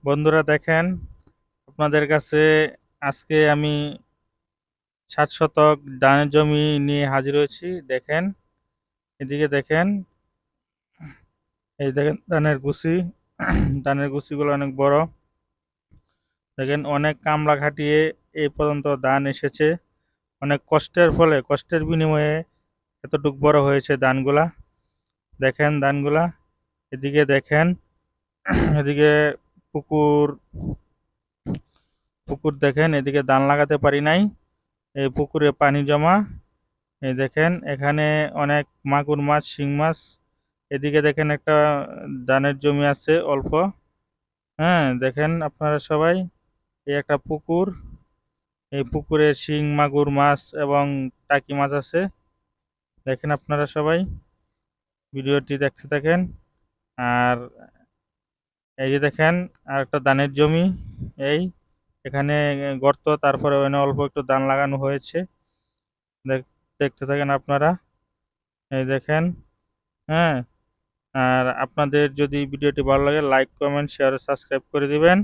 বন্ধুরা দেখেন, আপনাদের কাছে আজকে আমি 60 শতক ধানের জমি নিয়ে হাজির হয়েছি। দেখেন, এদিকে দেখেন, এই দেখেন ধানের গুছি। ধানের গুছিগুলো অনেক বড়। দেখেন, অনেক কামলা খাটিয়ে এই পর্যন্ত ধান এসেছে। অনেক কষ্টের ফলে, কষ্টের বিনিময়ে এতটুক বড় হয়েছে ধানগুলা। দেখেন ধানগুলা, এদিকে দেখেন, এদিকে পুকুর পুকুর দেখেন, এদিকে ধান লাগাতে পারি নাই, এই পুকুরে পানি জমা। এই দেখেন, এখানে অনেক মাগুর মাছ, শিং মাছ। এদিকে দেখেন একটা ধানের জমি আছে অল্প। হ্যাঁ, দেখেন আপনারা সবাই, এই একটা পুকুর। এই পুকুরে শিং, মাগুর মাছ এবং টাকি মাছ আছে। দেখেন আপনারা সবাই, ভিডিওটি দেখতে থাকেন। আর এই যে দেখেন, আর একটা ধানের জমি। এই এখানে গর্ত, তারপরে ওখানে অল্প একটু ধান লাগানো হয়েছে। দেখতে থাকেন আপনারা। এই দেখেন। হ্যাঁ, আর আপনাদের যদি ভিডিওটি ভালো লাগে, লাইক, কমেন্ট, শেয়ার, সাবস্ক্রাইব করে দিবেন।